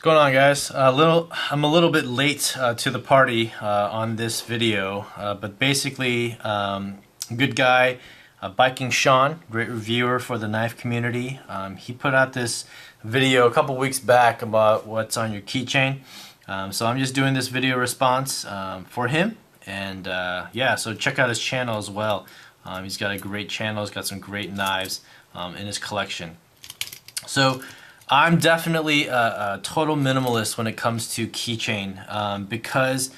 What's going on, guys? I'm a little bit late to the party on this video, but basically, good guy, Bikingshaun, great reviewer for the knife community. He put out this video a couple weeks back about what's on your keychain. So I'm just doing this video response for him, and yeah, so check out his channel as well. He's got a great channel. He's got some great knives in his collection. So I'm definitely a total minimalist when it comes to keychain because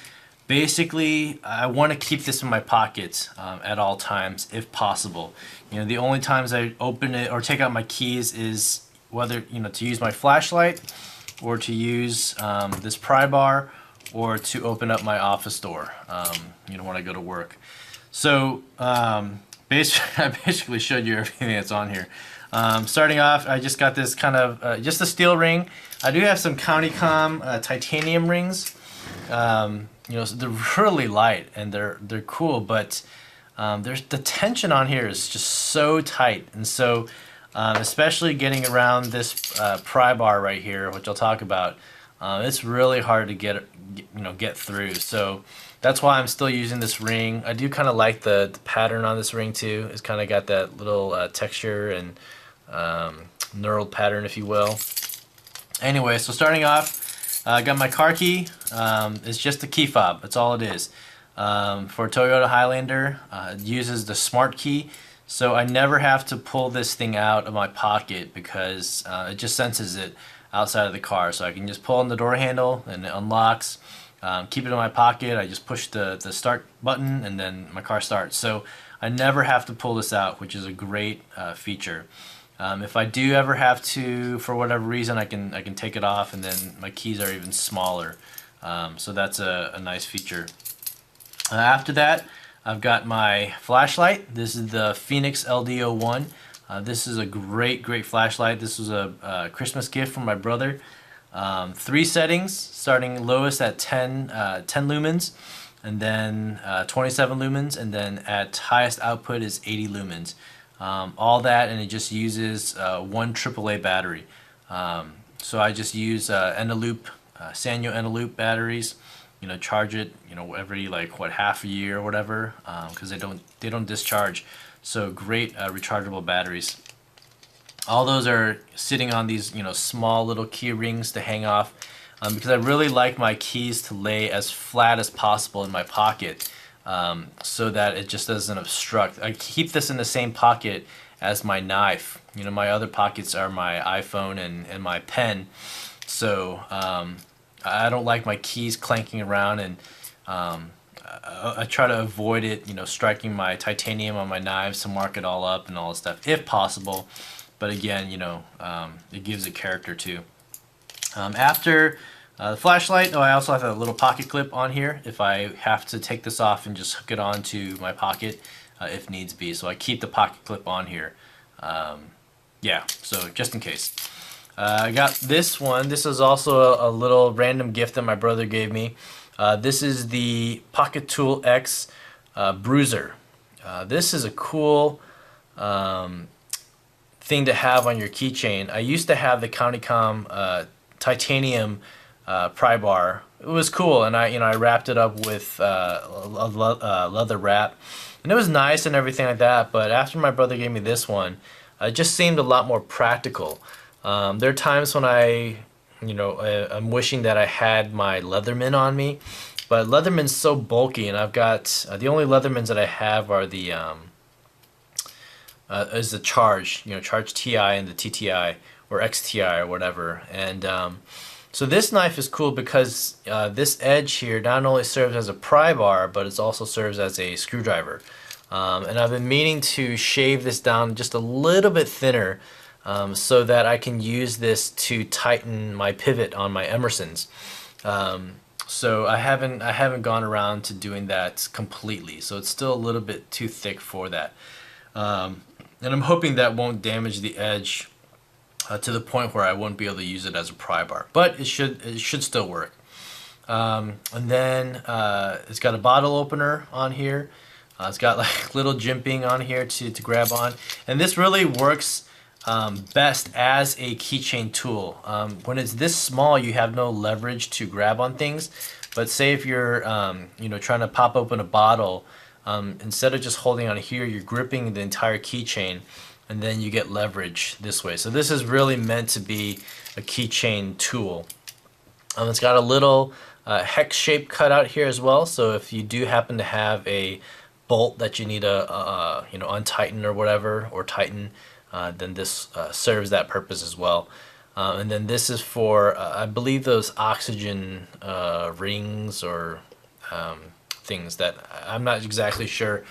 basically I want to keep this in my pockets at all times if possible. You know, the only times I open it or take out my keys is whether, you know, to use my flashlight or to use this pry bar or to open up my office door, you know, when I go to work. So basically, I basically showed you everything that's on here. Starting off, I just got this kind of, just a steel ring. I do have some CountyCom titanium rings. You know, so they're really light and they're cool, but there's the tension on here is just so tight. And so, especially getting around this pry bar right here, which I'll talk about, it's really hard to get through. So that's why I'm still using this ring. I do kind of like the pattern on this ring too. It's kind of got that little texture and knurled pattern, if you will. Anyway, so starting off, I got my car key. It's just a key fob. That's all it is. For Toyota Highlander, it uses the smart key, so I never have to pull this thing out of my pocket because it just senses it outside of the car. So I can just pull on the door handle and it unlocks. Keep it in my pocket. I just push the start button and then my car starts. So I never have to pull this out, which is a great feature. If I do ever have to, for whatever reason, I can take it off, and then my keys are even smaller. So that's a nice feature. After that, I've got my flashlight. This is the Phoenix LDO1. This is a great flashlight. This was a Christmas gift from my brother. 3 settings, starting lowest at 10 lumens, and then 27 lumens, and then at highest output is 80 lumens. All that, and it just uses one AAA battery. So I just use Eneloop, Sanyo Eneloop batteries. You know, charge it, you know, every half a year or whatever, because they don't discharge. So great rechargeable batteries. All those are sitting on these, you know, small little key rings to hang off, because I really like my keys to lay as flat as possible in my pocket, so that it just doesn't obstruct. I keep this in the same pocket as my knife. You know, my other pockets are my iPhone and my pen. So I don't like my keys clanking around, and I try to avoid it, you know, striking my titanium on my knives to mark it all up and all that stuff if possible. But again, you know, it gives it character too. After the flashlight, I also have a little pocket clip on here if I have to take this off and just hook it onto my pocket if needs be. So I keep the pocket clip on here. Yeah, so just in case. I got this one. This is also a little random gift that my brother gave me. This is the Pocket Tool X Bruiser. This is a cool thing to have on your keychain. I used to have the CountyCom titanium pry bar. It was cool, and I wrapped it up with a leather wrap, and it was nice and everything like that. But after my brother gave me this one, it just seemed a lot more practical. There are times when I'm wishing that I had my Leatherman on me, but Leatherman's so bulky, and I've got the only Leathermans that I have are the is the Charge, Charge TI and the TTI or XTI or whatever. And so this knife is cool because this edge here not only serves as a pry bar, but it also serves as a screwdriver. And I've been meaning to shave this down just a little bit thinner, so that I can use this to tighten my pivot on my Emersons. So I haven't gone around to doing that completely, so it's still a little bit too thick for that. And I'm hoping that won't damage the edge to the point where I won't be able to use it as a pry bar, but it should still work. And then it's got a bottle opener on here. It's got like little jimping on here to grab on, and this really works best as a keychain tool. When it's this small, you have no leverage to grab on things. But say if you're you know, trying to pop open a bottle, instead of just holding on here, you're gripping the entire keychain, and then you get leverage this way. So this is really meant to be a keychain tool. It's got a little hex shape cut out here as well. So if you do happen to have a bolt that you need to you know, untighten or whatever, or tighten, then this serves that purpose as well. And then this is for I believe those oxygen rings or things that I'm not exactly sure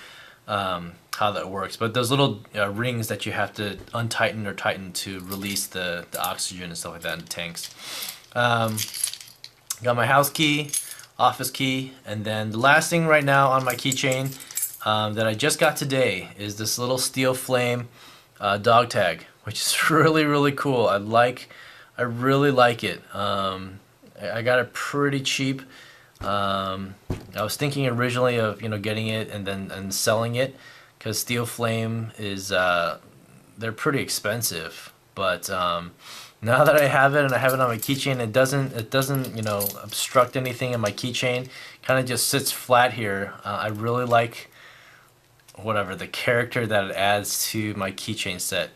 how that works, but those little rings that you have to untighten or tighten to release the oxygen and stuff like that in tanks. Got my house key, office key, and then the last thing right now on my keychain that I just got today is this little steel flame dog tag, which is really cool. I really like it. I got it pretty cheap. I was thinking originally of, you know, getting it and then selling it, because steel flame is they're pretty expensive. But now that I have it and I have it on my keychain, it doesn't you know, obstruct anything in my keychain. Kind of just sits flat here. I really like whatever the character that it adds to my keychain set.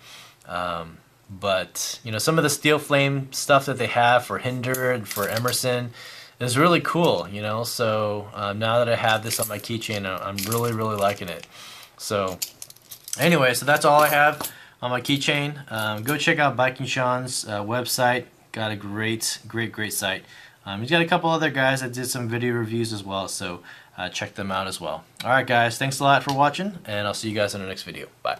But you know, some of the steel flame stuff that they have for Hinder and for Emerson is really cool, you know. So now that I have this on my keychain, I'm really liking it. So anyway, so that's all I have on my keychain. Go check out Bikingshaun's website. Got a great site. He's got a couple other guys that did some video reviews as well, so check them out as well. Alright guys, thanks a lot for watching, and I'll see you guys in the next video. Bye.